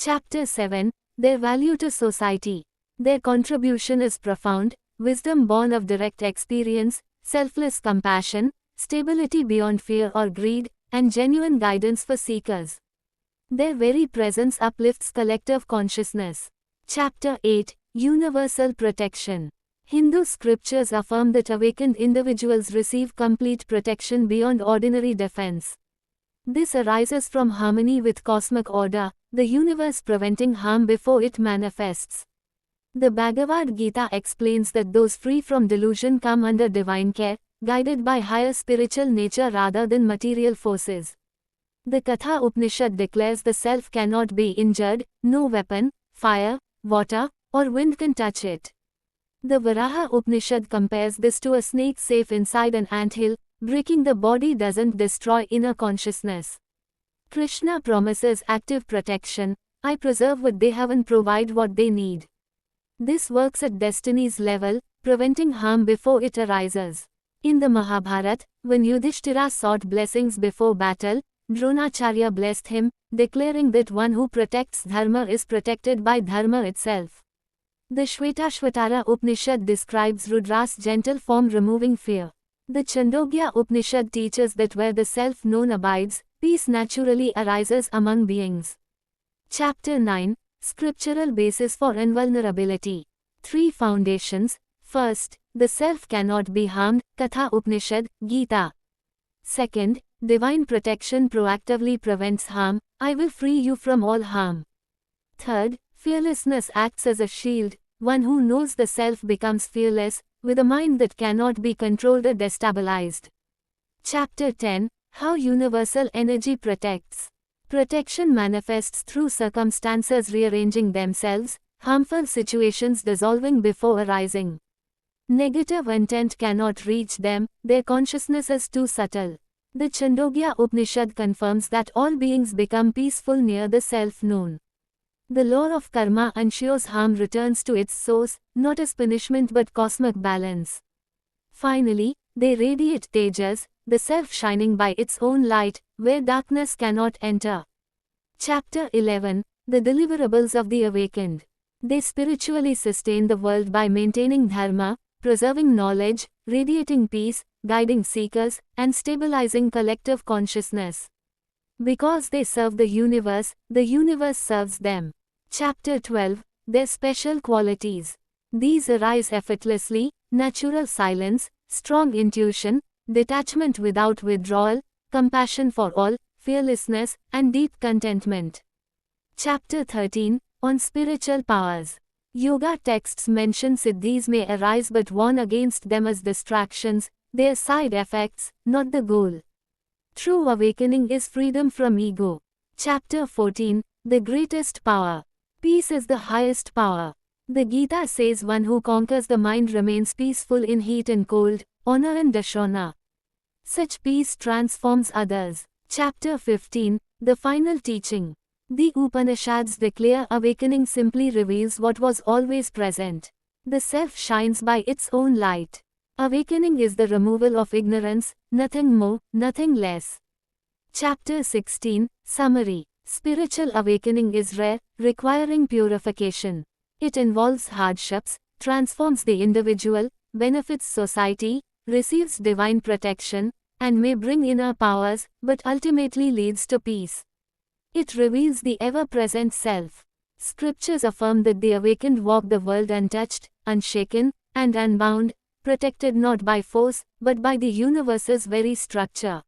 Chapter 7. Their value to society. Their contribution is profound, wisdom born of direct experience, selfless compassion, stability beyond fear or greed, and genuine guidance for seekers. Their very presence uplifts collective consciousness. Chapter 8. Universal protection. Hindu scriptures affirm that awakened individuals receive complete protection beyond ordinary defense. This arises from harmony with cosmic order, the universe preventing harm before it manifests. The Bhagavad Gita explains that those free from delusion come under divine care, guided by higher spiritual nature rather than material forces. The Katha Upanishad declares the self cannot be injured, no weapon, fire, water, or wind can touch it. The Varaha Upanishad compares this to a snake safe inside an anthill. Breaking the body doesn't destroy inner consciousness. Krishna promises active protection. I preserve what they have and provide what they need. This works at destiny's level, preventing harm before it arises. In the Mahabharata, when Yudhishthira sought blessings before battle, Dronacharya blessed him, declaring that one who protects dharma is protected by dharma itself. The Shvetashvatara Upanishad describes Rudra's gentle form removing fear. The Chandogya Upanishad teaches that where the self-known abides, peace naturally arises among beings. Chapter 9. Scriptural basis for invulnerability. 3 foundations. First, the self cannot be harmed, Katha Upanishad, Gita. Second, divine protection proactively prevents harm, I will free you from all harm. Third, fearlessness acts as a shield, one who knows the self becomes fearless, with a mind that cannot be controlled or destabilized. Chapter 10. How universal energy protects. Protection manifests through circumstances rearranging themselves, harmful situations dissolving before arising. Negative intent cannot reach them, their consciousness is too subtle. The Chandogya Upanishad confirms that all beings become peaceful near the self-known. The law of karma ensures harm returns to its source, not as punishment but cosmic balance. Finally, they radiate Tejas, the self shining by its own light, where darkness cannot enter. Chapter 11. The deliverables of the awakened. They spiritually sustain the world by maintaining dharma, preserving knowledge, radiating peace, guiding seekers, and stabilizing collective consciousness. Because they serve the universe serves them. Chapter 12. Their special qualities. These arise effortlessly: natural silence, strong intuition, detachment without withdrawal, compassion for all, fearlessness, and deep contentment. Chapter 13. On spiritual powers. Yoga texts mention siddhis may arise but warn against them as distractions, their side effects, not the goal. True awakening is freedom from ego. Chapter 14. The greatest power. Peace is the highest power. The Gita says one who conquers the mind remains peaceful in heat and cold, honor and dishonor. Such peace transforms others. Chapter 15. The final teaching. The Upanishads declare awakening simply reveals what was always present. The self shines by its own light. Awakening is the removal of ignorance, nothing more, nothing less. Chapter 16. Summary. Spiritual awakening is rare, requiring purification. It involves hardships, transforms the individual, benefits society, receives divine protection, and may bring inner powers, but ultimately leads to peace. It reveals the ever-present self. Scriptures affirm that the awakened walk the world untouched, unshaken, and unbound, protected not by force, but by the universe's very structure.